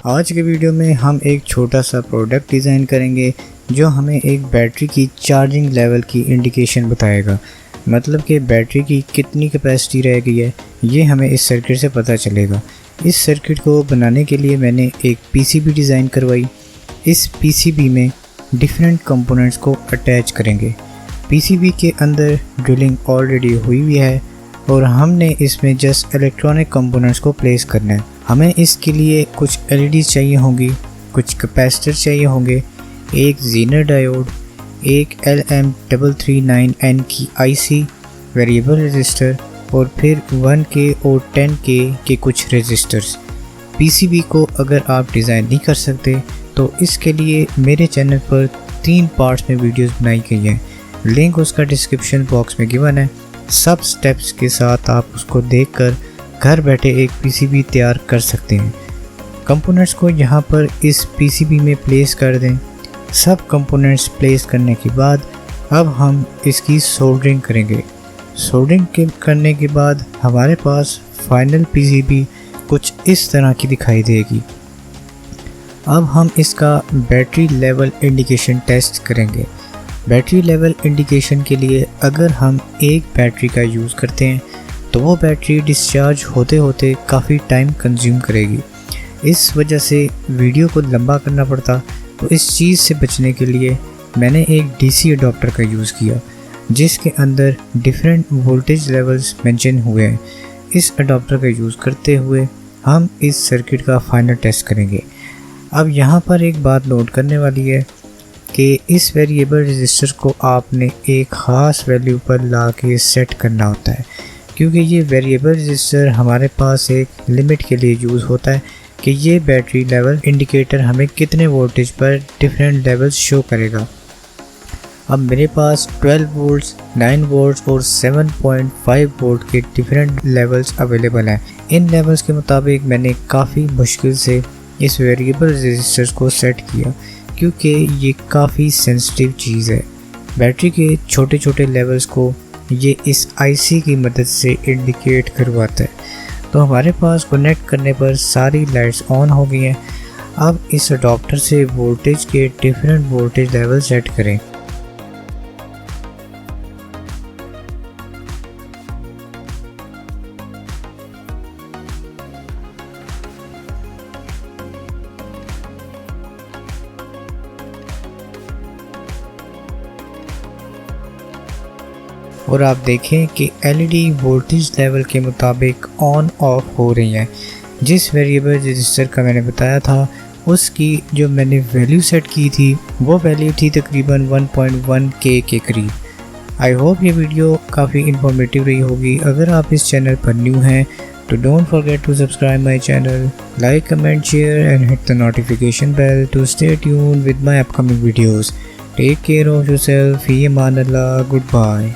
आज के वीडियो में हम एक छोटा सा प्रोडक्ट डिज़ाइन करेंगे जो हमें एक बैटरी की चार्जिंग लेवल की इंडिकेशन बताएगा। मतलब कि बैटरी की कितनी कैपेसिटी रह गई है ये हमें इस सर्किट से पता चलेगा। इस सर्किट को बनाने के लिए मैंने एक पीसीबी डिज़ाइन करवाई। इस पीसीबी में डिफरेंट कंपोनेंट्स को अटैच करेंगे। पीसीबी के अंदर ड्रिलिंग ऑलरेडी हुई हुई है और हमने इसमें जस्ट इलेक्ट्रॉनिक कंपोनेंट्स को प्लेस करना है। हमें इसके लिए कुछ एलईडी चाहिए होंगी, कुछ कैपेसिटर चाहिए होंगे, एक ज़ीनर डायोड, एक LM339N की आईसी, वेरिएबल रजिस्टर और फिर 1K और 10K के कुछ रजिस्टर्स। पीसीबी को अगर आप डिज़ाइन नहीं कर सकते तो इसके लिए मेरे चैनल पर 3 पार्ट्स में वीडियोस बनाई गई हैं। लिंक उसका डिस्क्रिप्शन बॉक्स में गिवन है। सब स्टेप्स के साथ आप उसको देखकर घर बैठे एक पीसीबी तैयार कर सकते हैं। कंपोनेंट्स को यहाँ पर इस पीसीबी में प्लेस कर दें। सब कंपोनेंट्स प्लेस करने के बाद अब हम इसकी सोल्डरिंग करेंगे। सोल्डरिंग करने के बाद हमारे पास फाइनल पीसीबी कुछ इस तरह की दिखाई देगी। अब हम इसका बैटरी लेवल इंडिकेशन टेस्ट करेंगे। बैटरी लेवल इंडिकेशन के लिए अगर हम एक बैटरी का यूज़ करते हैं तो वो बैटरी डिस्चार्ज होते होते काफ़ी टाइम कंज्यूम करेगी। इस वजह से वीडियो को लंबा करना पड़ता। तो इस चीज़ से बचने के लिए मैंने एक डीसी अडॉप्टर का यूज़ किया जिसके अंदर डिफरेंट वोल्टेज लेवल्स मेंशन हुए हैं। इस अडॉप्टर का यूज़ करते हुए हम इस सर्किट का फाइनल टेस्ट करेंगे। अब यहाँ पर एक बात नोट करने वाली है कि इस वेरिएबल रजिस्टर को आपने एक ख़ास वैल्यू पर ला के सेट करना होता है, क्योंकि ये वेरिएबल रजिस्टर हमारे पास एक लिमिट के लिए यूज़ होता है कि ये बैटरी लेवल इंडिकेटर हमें कितने वोल्टेज पर डिफरेंट लेवल्स शो करेगा। अब मेरे पास 12 वोल्ट्स, 9 वोल्ट्स और 7.5 वोल्ट के डिफरेंट लेवल्स अवेलेबल हैं। इन लेवल्स के मुताबिक मैंने काफ़ी मुश्किल से इस वेरिएबल रजिस्टर को सेट किया, क्योंकि ये काफ़ी सेंसिटिव चीज़ है। बैटरी के छोटे छोटे लेवल्स को ये इस आईसी की मदद से इंडिकेट करवाता है। तो हमारे पास कनेक्ट करने पर सारी लाइट्स ऑन हो गई हैं। अब इस अडॉप्टर से वोल्टेज के डिफरेंट वोल्टेज लेवल सेट करें। और आप देखें कि एलईडी वोल्टेज लेवल के मुताबिक ऑन ऑफ हो रही हैं। जिस वेरिएबल रजिस्टर का मैंने बताया था उसकी जो मैंने वैल्यू सेट की थी वो वैल्यू थी तकरीबन 1.1K के करीब। आई होप ये वीडियो काफ़ी इंफॉर्मेटिव रही होगी। अगर आप इस चैनल पर न्यू हैं तो don't forget to subscribe my channel, like, comment, share and hit the notification bell to stay tuned with my upcoming videos. Take care of yourself. फी अमान अल्लाह। Good bye.